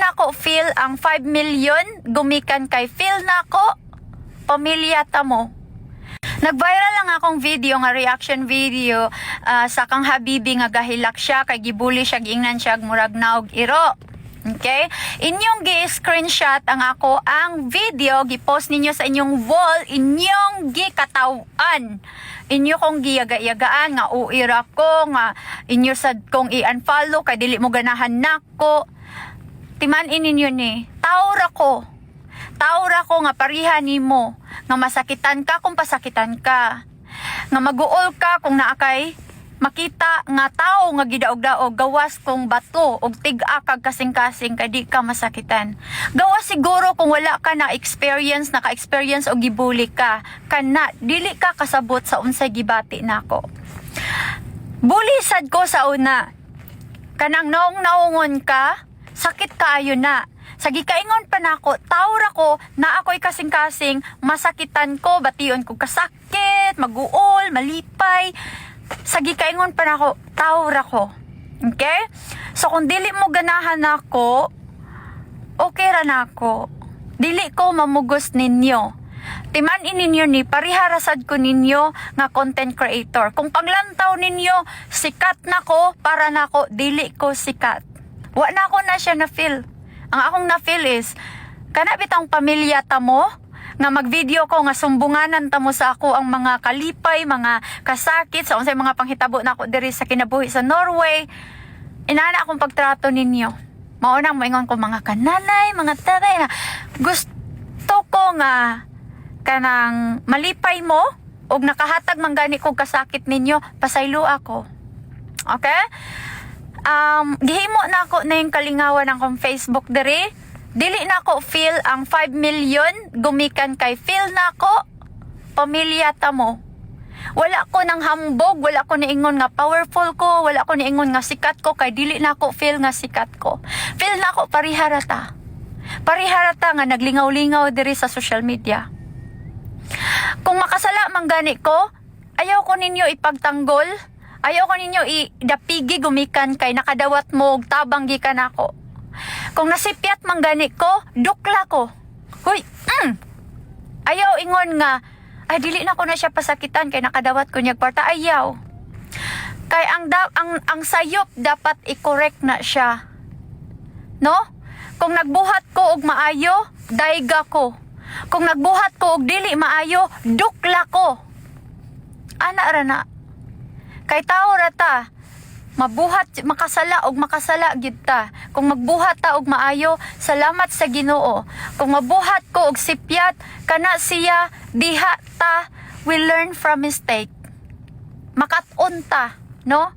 na ko feel ang 5 million gumikan kay feel na ko pamilya ta mo. Nag-viral lang akong video nga reaction video sa kang Habibi nga gahilak siya kay gibuli siya giingnan siya murag naog iro. Okay? Inyong gi-screenshot ang ako ang video gi-post ninyo sa inyong wall, inyong gi-katawan. Inyo kong giyaga-yagaan nga uira ko nga inyo sad kong i-unfollow kay dili mo ganahan nako. Timan-in ninyo ni. Taura ko nga pariha nimo nga masakitan ka kung pasakitan ka. Nga maguol ka kung naakay makita nga tao nga gidaog-daog gawas kung bato og tig-a kag kasing-kasing kay di ka masakitan. Gawas siguro kung wala ka na naka-experience og gibuli ka kana dili ka kasabot sa unsay gibati nako. Bulisad ko sa una. Kanang noong naungon ka, sakit kaayo na. Sa gikaingon pa nako, taura ko na ako'y kasing-kasing, masakitan ko, bation ko kasakit, maguol, malipay. Sa gikaingon pa nako, taura ko. Okay? So kung dili mo ganahan nako, okay ra nako. Dili ko mamugos ninyo. Timan-in ninyo ni, pariharasad ko ninyo nga content creator. Kung paglantaw ninyo, sikat nako, para nako, dili ko sikat. Wa na ako na siya na-feel. Ang akong na-feel is, kana bitang pamilya ta mo, nga mag-video ko, nga sumbunganan ta mo sa ako ang mga kalipay, mga kasakit, sa unsay mga panghitabo na ako diri sa kinabuhi sa Norway. Inana akong pagtrato ninyo. Maunang moingon ko mga kananay, mga tatay, gusto ko nga, kanang malipay mo, og nakahatag man gani kog kasakit ninyo, pasaylo ako. Okay? Gihimo na ako na yung kalingawan ng kong Facebook diri. Dili na ako feel ang 5 million gumikan kay feel na ako pamilya ta mo. Wala ko nang hambog, wala ko niingon nga powerful ko, wala ko niingon nga sikat ko kay dili na ako feel nga sikat ko. Feel na ako pariharata. Pariharata nga naglingaw-lingaw diri sa social media. Kung makasala man gani ko, ayaw ko ninyo ipagtanggol. Ayaw ko ninyo idapigi gumikan kay nakadawat mo og tabang gikan ako. Kung nasipyat man gani ko, dukla ko. Hoy, ayaw ingon nga, ay dili na ko na siya pasakitan kay nakadawat ko niya kwarta. Ayaw. Kay ang sayop dapat i-correct na siya. No? Kung nagbuhat ko og maayo, dayga ko. Kung nagbuhat ko og dili maayo, dukla ko. Ana ra na. Kay tao rata, mabuhat, makasala og makasala gyud ta. Kung magbuhat ta og maayo, salamat sa Ginoo. Kung mabuhat ko og sipyat, kana siya, diha ta, we learn from mistake. Makat-on ta, no?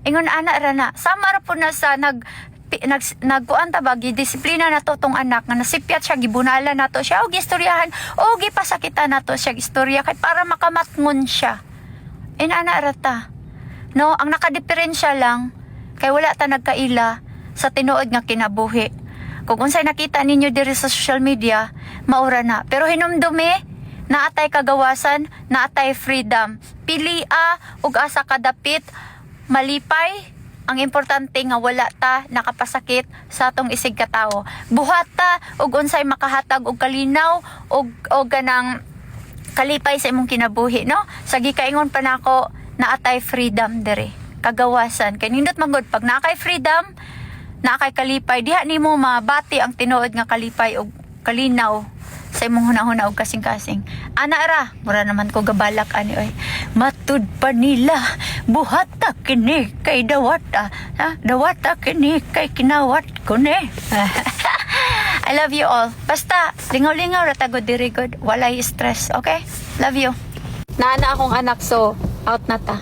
Ingon ana ra na. Sama ra po na sa nagkuan ta ba, disiplina na to tong anak, nga nasipyat siya, gibunala na to siya, o gistoryahan, o gipasakitan na to siya, istorya, kay para makamatngon siya. Inana rata. No, ang nakadiferensya lang kay wala ta nagkaila sa tinuod nga kinabuhi. Kung unsay nakita ninyo diri sa social media, maura na. Pero hinumdumi, naatay kagawasan, naatay freedom. Pilia ug asa kadapit, malipay. Ang importante nga wala ta nakapasakit sa atong isig katao. Buhat ta ug unsay makahatag og kalinaw og ganang kalipay sa imong kinabuhi, no? Sa gikaingon pa nako naatay freedom dere. Kagawasan kay nindot magod pag naakay freedom, naakay kalipay, diha nimo mabati ang tinuod nga kalipay og kalinaw sa imong hunahuna og kasing-kasing. Ana ra, mura naman ko gabalak ani oy. Matud pa nila, buhata kini kay dawata, ha? Dawata kini kay kinawat ko ni. I love you all. Basta, lingaw-lingaw, ratagod dirigod. Walay stress, okay? Love you. Naana akong anak, so out na ta.